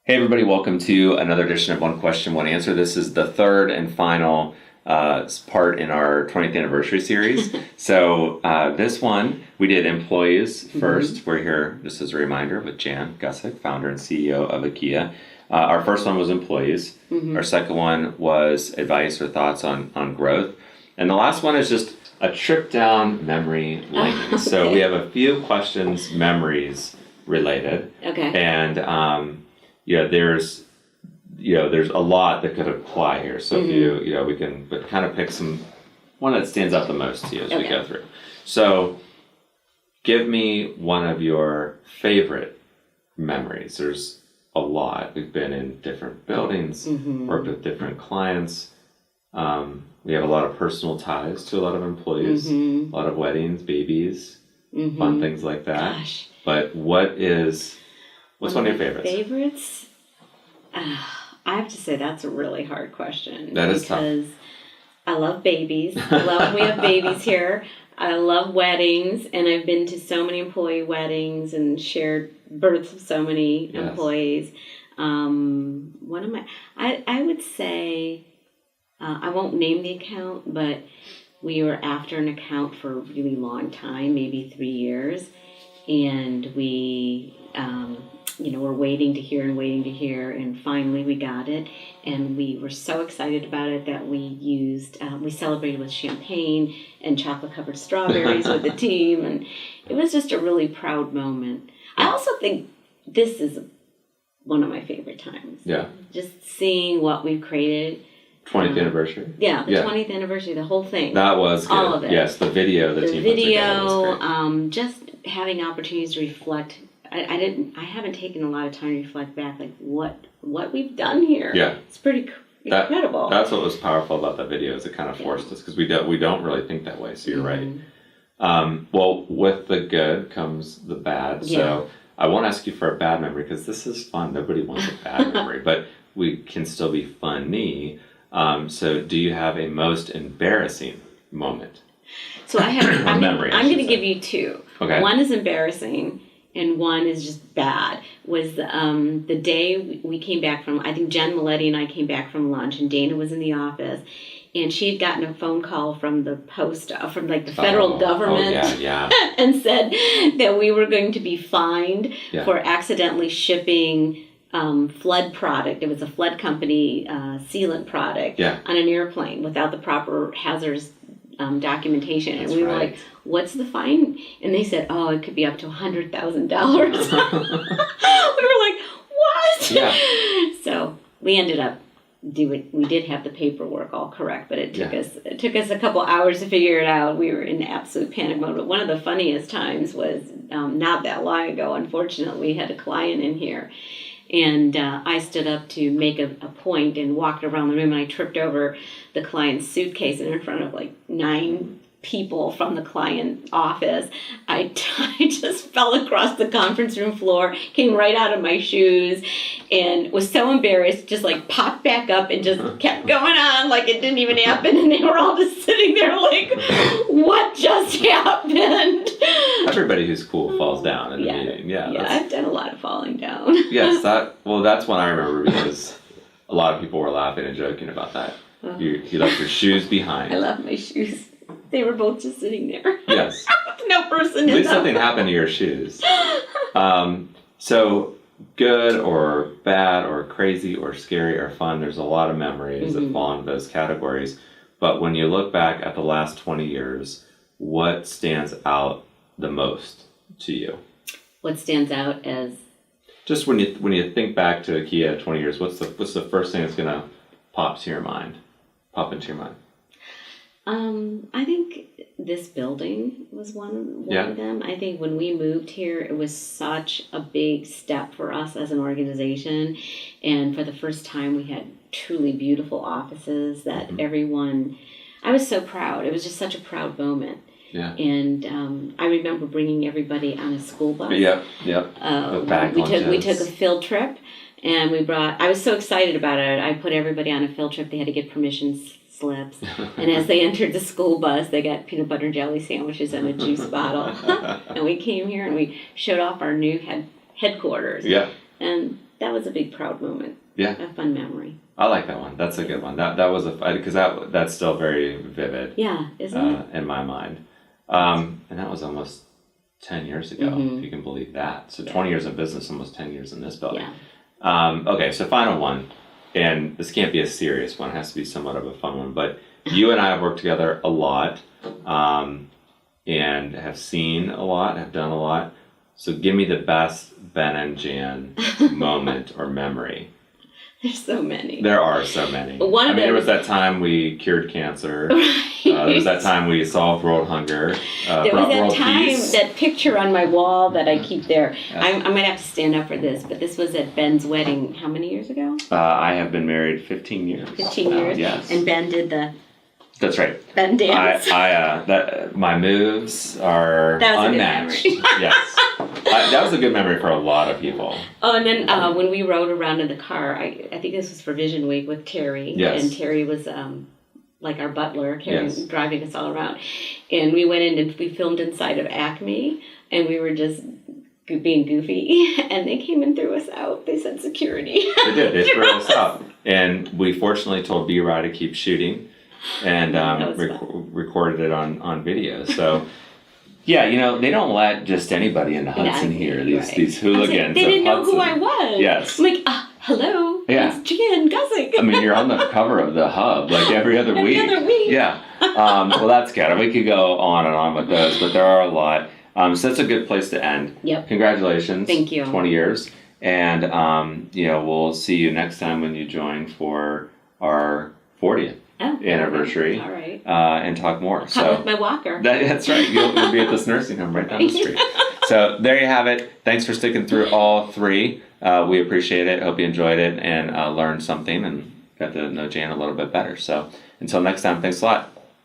Hey everybody, welcome to another edition of One Question, One Answer. This is the third and final part in our 20th anniversary series. So this one, we did employees first. We're here, just as a reminder, with Jan Gusich, founder and CEO of Akhia. Our first one was employees. Our second one was advice or thoughts on growth. And the last one is just a trip down memory lane. Okay. So we have a few questions, memories related. Okay. And there's a lot that could apply here. So if we can kind of pick one that stands out the most to you as we go through. So give me one of your favorite memories. There's a lot. We've been in different buildings, worked with different clients. We have a lot of personal ties to a lot of employees, a lot of weddings, babies, fun things like that. Gosh. But what's one of your favorites? Favorites? I have to say that's a really hard question. That is tough. Because I love babies. I love we have babies here. I love weddings, and I've been to so many employee weddings and shared births of so many employees. I would say, I won't name the account, but we were after an account for a really long time, maybe 3 years, and we we're waiting to hear, and finally we got it, and we were so excited about it that we celebrated with champagne and chocolate-covered strawberries with the team, and it was just a really proud moment. I also think this is one of my favorite times. Yeah. Just seeing what we've created. 20th anniversary? Yeah, the 20th anniversary, the whole thing. That was good. All of it. Yes, the video the team put together was great. Just having opportunities to reflect. I haven't taken a lot of time to reflect back, like what we've done here. Yeah. It's pretty incredible. That's what was powerful about that video, is it kind of forced us, because we don't really think that way, so you're right. Well, with the good comes the bad, so I won't ask you for a bad memory, because this is fun. Nobody wants a bad memory, but we can still be funny. So do you have a most embarrassing moment? So I have. I'm going to give you two. Okay. One is embarrassing, and one is just bad. Was the day we came back from, I think Jen Milletti and I came back from lunch, and Dana was in the office, and she had gotten a phone call from the from the federal government, and said that we were going to be fined for accidentally shipping flood product. It was a flood company sealant product on an airplane without the proper hazards documentation. And we were like, what's the fine? And they said, it could be up to $100,000. We were like, what? Yeah. So we ended up we did have the paperwork all correct, but it took us a couple hours to figure it out. We were in absolute panic mode. But one of the funniest times was not that long ago, unfortunately. We had a client in here, and I stood up to make a point and walked around the room, and I tripped over the client's suitcase, and in front of like 9 people from the client office, I just fell across the conference room floor, came right out of my shoes, and was so embarrassed, just like popped back up and just kept going on like it didn't even happen, and they were all just sitting there like, what just happened? Everybody who's cool falls down in the meeting. Yeah, I've done a lot of falling down. Yes, that's one I remember, because a lot of people were laughing and joking about that. You left your shoes behind. I left my shoes. They were both just sitting there. Yes. No person in them. At least something happened to your shoes. So good or bad or crazy or scary or fun, there's a lot of memories that fall into those categories. But when you look back at the last 20 years, what stands out the most to you? What stands out as... Just when you think back to Akhia 20 years, what's the first thing that's going to pop into your mind? I think this building was one of them. I think when we moved here, it was such a big step for us as an organization. And for the first time, we had truly beautiful offices that everyone... I was so proud. It was just such a proud moment. Yeah. And I remember bringing everybody on a school bus. Yep. We took a field trip, and I was so excited about it. I put everybody on a field trip. They had to get permission slips. And as they entered the school bus, they got peanut butter and jelly sandwiches and a juice bottle. And we came here and we showed off our new headquarters. Yeah. And that was a big proud moment. Yeah. A fun memory. I like that one. That's a good one. That was because that's still very vivid. Yeah, isn't it? In my mind. And that was almost 10 years ago, Mm-hmm. if you can believe that. So 20 years in business, almost 10 years in this building. Yeah. Okay, so final one. And this can't be a serious one. It has to be somewhat of a fun one. But you and I have worked together a lot and have seen a lot, have done a lot. So give me the best Ben and Jan moment or memory. There's so many. There are so many. There was that time we cured cancer. There was that time we solved world hunger. There was that world time, peace. that picture on my wall that I keep there. Yes. I'm going to have to stand up for this, but this was at Ben's wedding how many years ago? I have been married 15 years. 15 years? Yes. And Ben did the That's right. Ben dance. My moves are That was a good unmatched. memory. Yes. That was a good memory for a lot of people. Oh, and then when we rode around in the car, I think this was for Vision Week with Terry. Yes. And Terry was like our butler, Yes. driving us all around. And we went in and we filmed inside of Acme, and we were just being goofy. And they came and threw us out. They said security. They did. They threw us out. And we fortunately told B-Rye to keep shooting and recorded it on video. So... Yeah, they don't let just anybody into Hudson here. These hooligans. They didn't know who I was. Yes. I'm like, hello. Yeah. It's Jan Gusich. You're on the cover of the Hub like every other week. Every other week. Yeah. Well, that's good. We could go on and on with those, but there are a lot. So that's a good place to end. Yep. Congratulations. Thank you. 20 years. And, we'll see you next time when you join for our 40th. Anniversary. All right. And talk more. Come with my walker. That's right. You'll be at this nursing home right down the street. So there you have it. Thanks for sticking through all three. We appreciate it. Hope you enjoyed it and learned something and got to know Jan a little bit better. So until next time, thanks a lot.